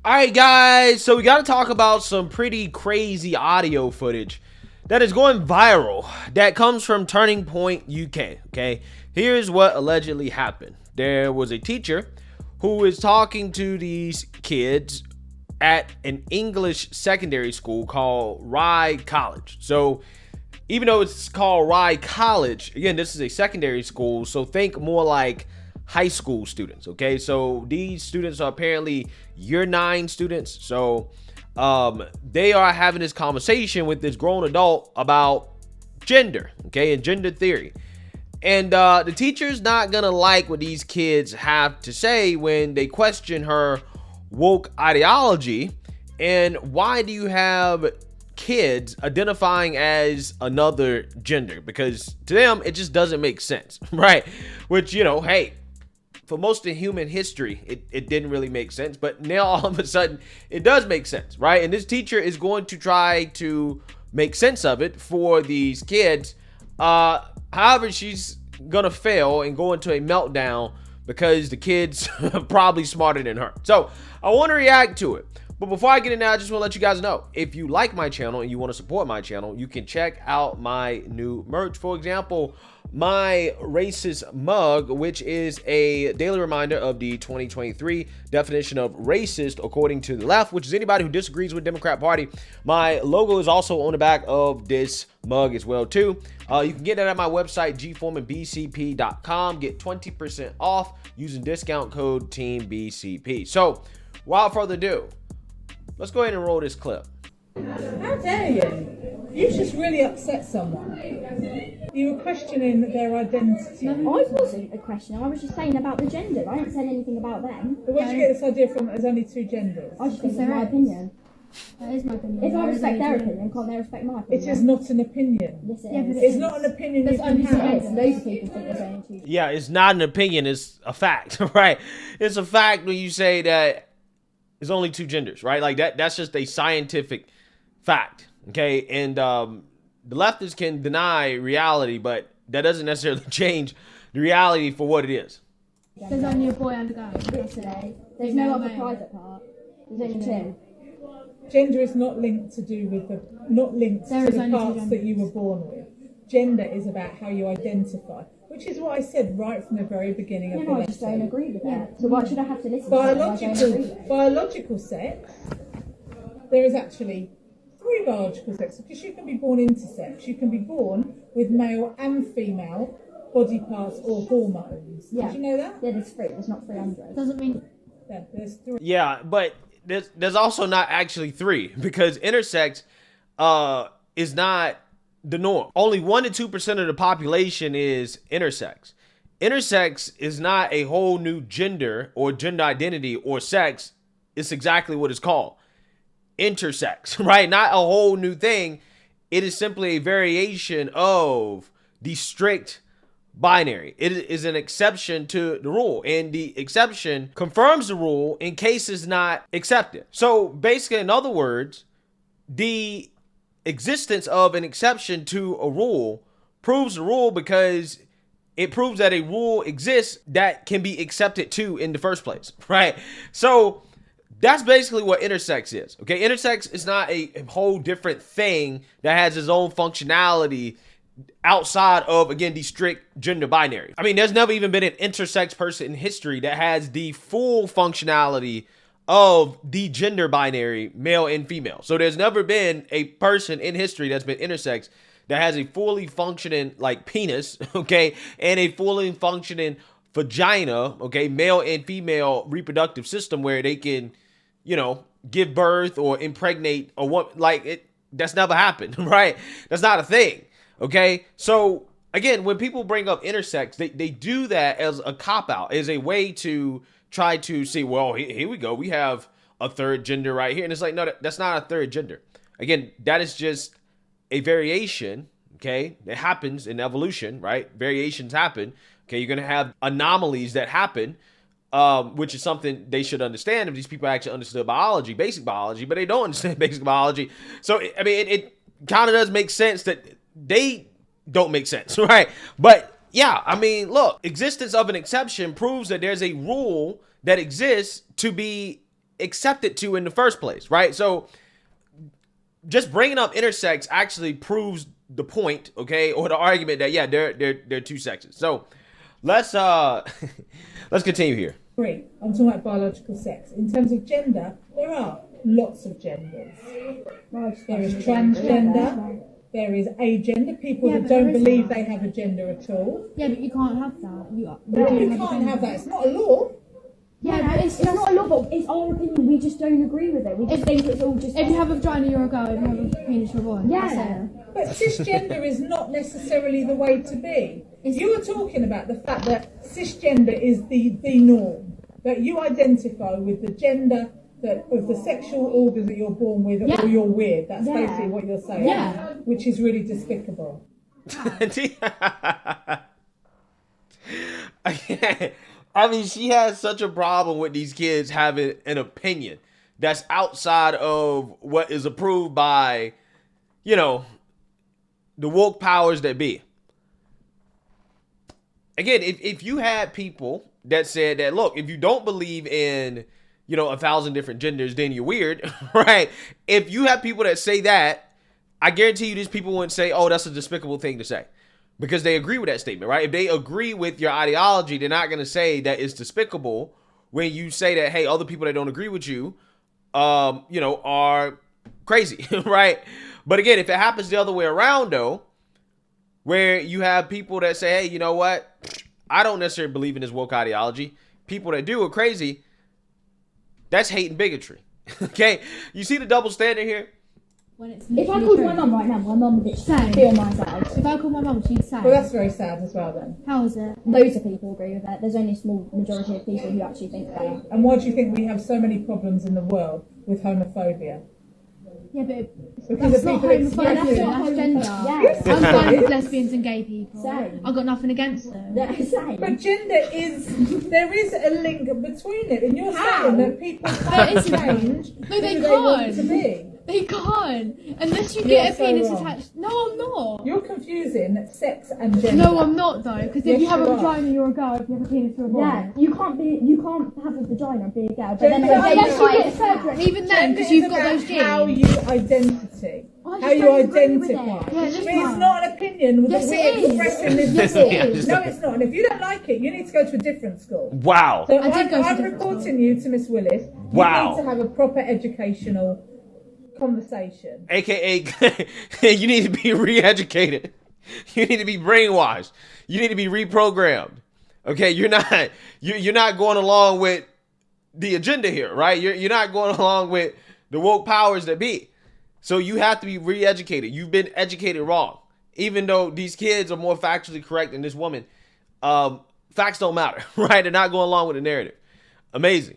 All right, guys, so we got to talk about some pretty crazy audio footage that is going viral that comes from Turning Point UK. Okay, here's what allegedly happened. There was a teacher who is talking to these kids at an English secondary school called Rye College. So even though it's called Rye College, again, this is a secondary school, so think more like high school students. Okay, so these students are apparently year 9 students. So they are having this conversation with this grown adult about gender, okay, and gender theory. And the teacher's not gonna like what these kids have to say when they question her woke ideology. And why do you have kids identifying as another gender? Because to them it just doesn't make sense, right? Which, you know, hey, for most of human history, it didn't really make sense, but now all of a sudden it does make sense, right? And this teacher is going to try to make sense of it for these kids. However, she's gonna fail and go into a meltdown because the kids are probably smarter than her. So I want to react to it. But before I get in there, I just want to let you guys know, if you like my channel and you want to support my channel, you can check out my new merch. For example, my racist mug, which is a daily reminder of the 2023 definition of racist according to the left, which is anybody who disagrees with the Democrat Party. My logo is also on the back of this mug as well too. You can get that at my website, gforemanbcp.com. Get 20% off using discount code TEAMBCP. So without further ado, let's go ahead and roll this clip. How dare you? You just really upset someone. You were questioning their identity. No, I wasn't a question. I was just saying about the gender. I didn't say anything about them. But where did you get this idea from that there's only 2 genders? I just think it's my opinion. That is my opinion. If I respect their opinion, can't they respect my opinion? It is not an opinion. Yes, it Yeah, is. but It's not an opinion you can have. Loads of people think there's only 2 genders. Yeah, it's not an opinion, it's a fact, right? It's a fact when you say that there's only 2 genders, right? Like that's just a scientific fact, okay? And the leftists can deny reality, but that doesn't necessarily change the reality for what it is. There's only a boy and a girl. Yesterday. There's no other private part. There's only 2. Gender is not linked to do with the There is only 2 parts that genders. you were born with. Gender is about how you identify, which is what I said right from the very beginning of the No, I just don't lesson. agree with that. So why should I have to listen to something I don't agree with? Biological sex, there is actually 3 biological sexes, because you can be born intersex. You can be born with male and female body parts or hormones. Yeah. Did you know that? Yeah, there's 3. There's not 300. Doesn't mean Yeah, there's 3. Yeah, but there's also not actually 3, because intersex is not the norm. Only 1 to 2% of the population is intersex. Intersex is not a whole new gender or gender identity or sex. It's exactly what it's called. Intersex, right? Not a whole new thing. It is simply a variation of the strict binary. It is an exception to the rule, and the exception confirms the rule in case it's not accepted. So basically, in other words, the existence of an exception to a rule proves the rule, because it proves that a rule exists that can be accepted to in the first place, right? So that's basically what intersex is, okay? Intersex is not a whole different thing that has its own functionality outside of, again, the strict gender binary. I mean, there's never even been an intersex person in history that has the full functionality of the gender binary, male and female. So there's never been a person in history that's been intersex that has a fully functioning, like, penis, okay, and a fully functioning vagina, okay, male and female reproductive system where they can, you know, give birth or impregnate or what, like, it, that's never happened, right? That's not a thing, okay? So again, when people bring up intersex, they do that as a cop-out, as a way to try to see, well, here we go, we have a 3rd gender right here. And it's like, no, that's not a 3rd gender. Again, that is just a variation, okay? It happens in evolution, right? Variations happen, okay? You're going to have anomalies that happen, which is something they should understand if these people actually understood biology, basic biology, but they don't understand basic biology. So, I mean, it kind of does make sense that they don't make sense, right? But yeah, I mean, look, existence of an exception proves that there's a rule that exists to be accepted to in the first place, right? So just bringing up intersex actually proves the point, okay, or the argument that, yeah, they're two sexes. So let's let's continue here. Great. I'm talking about biological sex. In terms of gender, there are lots of genders. There is transgender. There is agender, people that don't believe they have a gender at all. Yeah, but you can't have that. You can't have that. It's not a law. Yeah, but it's not a law, but it's our opinion. We just don't agree with it. We just think it's all just... If you have a vagina, you're a girl. If you have a penis, you're a boy. Yeah. But cisgender is not necessarily the way to be. You were talking about the fact that cisgender is the norm. That you identify with the gender of the sexual organs that you're born with, or you're weird. That's basically what you're saying. Yeah. Which is really despicable. I mean, she has such a problem with these kids having an opinion that's outside of what is approved by, you know, the woke powers that be. Again, if you had people that said that, look, if you don't believe in, you know, 1,000 different genders, then you're weird, right? If you have people that say that, I guarantee you these people wouldn't say, oh, that's a despicable thing to say. Because they agree with that statement, right? If they agree with your ideology, they're not going to say that it's despicable when you say that, hey, other people that don't agree with you, you know, are crazy, right? But again, if it happens the other way around, though, where you have people that say, hey, you know what? I don't necessarily believe in this woke ideology. People that do are crazy. That's hate and bigotry. Okay? You see the double standard here? If I called my mum right now, my mum would be on my side. If I called my mum, she'd say. Well, that's very sad as well, then. How is it? Loads of people agree with it. There's only a small majority of people who actually think that. And why do you think we have so many problems in the world with homophobia? Yeah, but Because that's of not people homophobia, expressing... that's gender. Yeah. I'm fine with lesbians and gay people. Same. I've got nothing against them. Yeah, same. But gender there is a link between it, and you're saying that people can't change No, they who they want can't. to be. They can't. Unless you You're get a so penis wrong. attached. No, I'm not. You're confusing sex and gender. No, I'm not though. Because Yes, if you have a you are. vagina, you're a girl. If you have a penis, you're a boy. Yeah, you can't have a vagina and be a girl, but then Gender identify is Unless you get as a surgery, girl. and even then, Gender because is you've got about those genes. how you identity. I just How you don't agree with identify. it. Yeah, Which just means fine. it's not an opinion that Yes, we're it is. expressing this. Yes, it is. No, it's not. And if you don't like it, you need to go to a different school. Wow. So I did go to a I'm different reporting you to Miss Willis. You Wow. need to have a proper educational conversation. AKA, you need to be re-educated. You need to be brainwashed. You need to be reprogrammed. Okay, you're not going along with the agenda here, right? You're not going along with the woke powers that be. So you have to be re-educated. You've been educated wrong. Even though these kids are more factually correct than this woman, facts don't matter, right? They're not going along with the narrative. Amazing.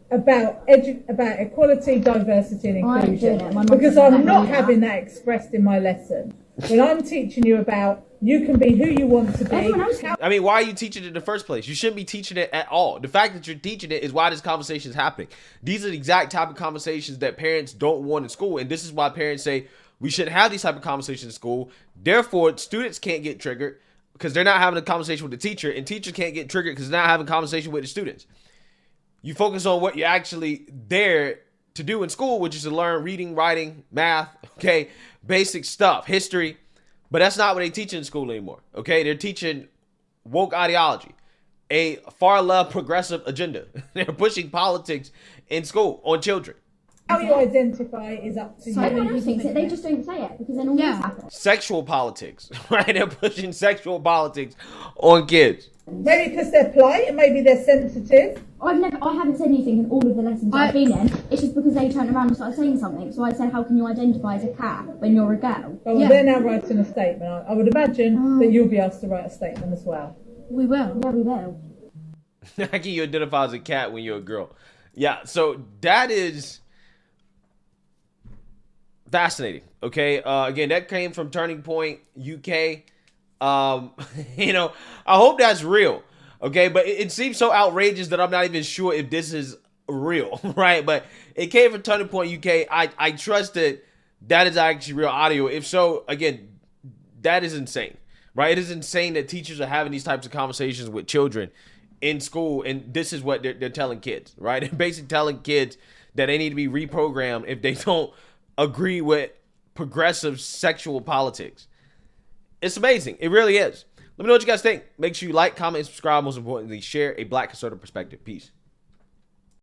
About equality, diversity, and I ain't inclusion. doing it. My mum Because said I'm that not really having that expressed in my lesson. When I'm teaching you about you can be who you want to be. Everyone else I mean, why are you teaching it in the first place? You shouldn't be teaching it at all. The fact that you're teaching it is why this conversation is happening. These are the exact type of conversations that parents don't want in school. And this is why parents say we shouldn't have these type of conversations in school. Therefore, students can't get triggered because they're not having a conversation with the teacher. And teachers can't get triggered because they're not having a conversation with the students. You focus on what you're actually there to do in school, which is to learn reading, writing, math, okay, basic stuff, history. But that's not what they teach in school anymore, okay? They're teaching woke ideology, a far left progressive agenda. They're pushing politics in school on children. How you identify is up to you. Everyone else thinks it. They just don't say it because then all this happens. Sexual politics, right? They're pushing sexual politics on kids. Maybe because they're polite and maybe they're sensitive. I haven't said anything in all of the lessons I've been in. It's just because they turned around and started saying something. So I said, how can you identify as a cat when you're a girl? Oh, well, they're now writing a statement. I would imagine that you'll be asked to write a statement as well. We will. Yeah, we will. How can you identify as a cat when you're a girl? Yeah, so that is fascinating. Okay, again, that came from Turning Point UK. You know, I hope that's real. Okay, but it seems so outrageous that I'm not even sure if this is real, right? But it came from Turning Point UK. I trust that that is actually real audio. If so, again, that is insane, right? It is insane that teachers are having these types of conversations with children in school, and this is what they're telling kids, right? They're basically telling kids that they need to be reprogrammed if they don't agree with progressive sexual politics. It's amazing. It really is. Let me know what you guys think. Make sure you like, comment, and subscribe. Most importantly, share a Black conservative perspective. Peace.